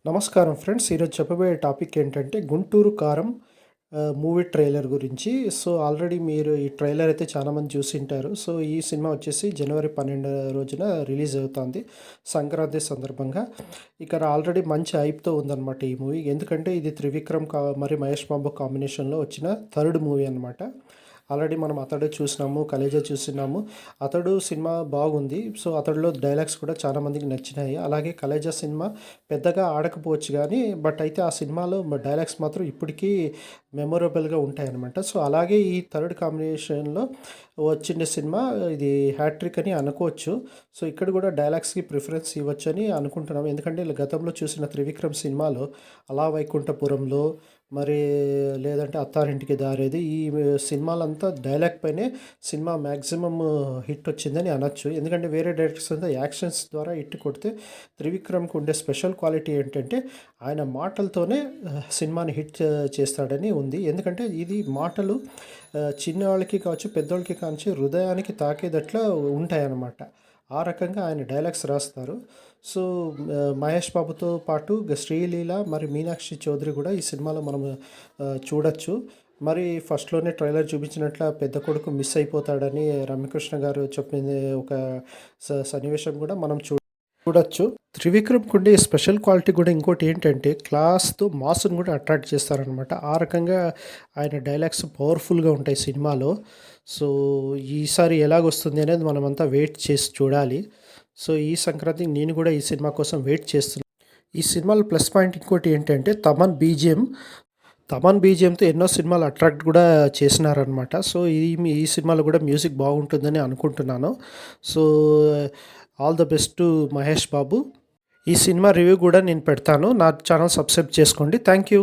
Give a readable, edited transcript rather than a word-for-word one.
నమస్కారం ఫ్రెండ్స్. ఈరోజు చెప్పబోయే టాపిక్ ఏంటంటే 'గుంటూరు కారం' మూవీ ట్రైలర్ గురించి. సో, ఆల్రెడీ మీరు ఈ ట్రైలర్ అయితే చాలామంది చూసింటారు. సో, ఈ సినిమా వచ్చేసి జనవరి 12 రోజున రిలీజ్ అవుతుంది సంక్రాంతి సందర్భంగా. ఇక్కడ ఆల్రెడీ మంచి హైప్‌తో ఉందన్నమాట ఈ మూవీ. ఎందుకంటే ఇది త్రివిక్రమ్ మరి మహేష్ బాబు కాంబినేషన్‌లో వచ్చిన థర్డ్ మూవీ అనమాట. ఆల్రెడీ మనం 'అతడు' చూసినాము, 'కలేజా' చూసినాము. 'అతడు' సినిమా బాగుంది. సో, 'అతడులో' డైలాగ్స్ కూడా చాలా మందికి నచ్చినాయి. అలాగే 'కలేజా' సినిమా పెద్దగా ఆడకపోవచ్చు కానీ, బట్ అయితే ఆ సినిమాలో డైలాగ్స్ మాత్రం ఇప్పటికీ మెమొరబుల్‌గా ఉంటాయన్నమాట. సో, అలాగే ఈ థర్డ్ కాంబినేషన్‌లో వచ్చిన సినిమా ఇది హ్యాట్రిక్ అని అనుకోవచ్చు. సో, ఇక్కడ కూడా డైలాగ్స్‌కి ప్రిఫరెన్స్ ఇవ్వచ్చని అనుకుంటున్నాం. ఎందుకంటే గతంలో చూసిన 'త్రివిక్రమ్' సినిమాలో 'అలా వైకుంఠపురంలో' మరి లేదంటే 'అత్తారింటికి దారేది' ఈ సినిమాలంతా డైలాగ్ పైనే సినిమా మ్యాక్సిమమ్ హిట్ వచ్చిందని అనొచ్చు. ఎందుకంటే వేరే డైరెక్టర్స్ అంతా యాక్షన్స్ ద్వారా హిట్ కొడితే, త్రివిక్రమ్‌కి ఉండే స్పెషల్ క్వాలిటీ ఏంటంటే ఆయన మాటలతోనే సినిమాని హిట్ చేస్తాడని ఉంది. ఎందుకంటే ఇది మాటలు చిన్నవాళ్ళకి కావచ్చు, పెద్దోళ్ళకి కావచ్చు హృదయానికి తాకేటట్లా ఉంటాయన్నమాట. ఆ రకంగా ఆయన డైలాగ్స్ రాస్తారు. సో, మహేష్ బాబుతో పాటు శ్రీలీల మరి మీనాక్షి చౌదరి కూడా ఈ సినిమాలో మనం చూడొచ్చు. మరి ఫస్ట్‌లోనే ట్రైలర్ చూపించినట్ల పెద్ద కొడుకు మిస్ అయిపోతాడని రమ్యకృష్ణ గారు చెప్పింది ఒక సన్నివేశం కూడా మనం చూడొచ్చు. త్రివిక్రమ్‌కుండే స్పెషల్ క్వాలిటీ కూడా ఇంకోటి ఏంటంటే క్లాస్‌తో మాస్‌ని కూడా అట్రాక్ట్ చేస్తారనమాట. ఆ రకంగా ఆయన డైలాగ్స్ పవర్‌ఫుల్‌గా ఉంటాయి సినిమాలో. సో, ఈసారి ఎలాగొస్తుంది అనేది మనమంతా వెయిట్ చేసి చూడాలి. సో, ఈ సంక్రాంతికి నేను కూడా ఈ సినిమా కోసం వెయిట్ చేస్తున్నాను. ఈ సినిమాలో ప్లస్ పాయింట్ ఇంకోటి ఏంటంటే తమన్ బీజీఎంతో ఎన్నో సినిమాలు అట్రాక్ట్ కూడా చేసినారనమాట. సో, ఈ సినిమాలో కూడా మ్యూజిక్ బాగుంటుందని అనుకుంటున్నాను. So, all the best to Mahesh Babu. ఈ సినిమా రివ్యూ కూడా నేను పెడతాను. నా ఛానల్ సబ్స్క్రైబ్ చేసుకోండి. Thank you.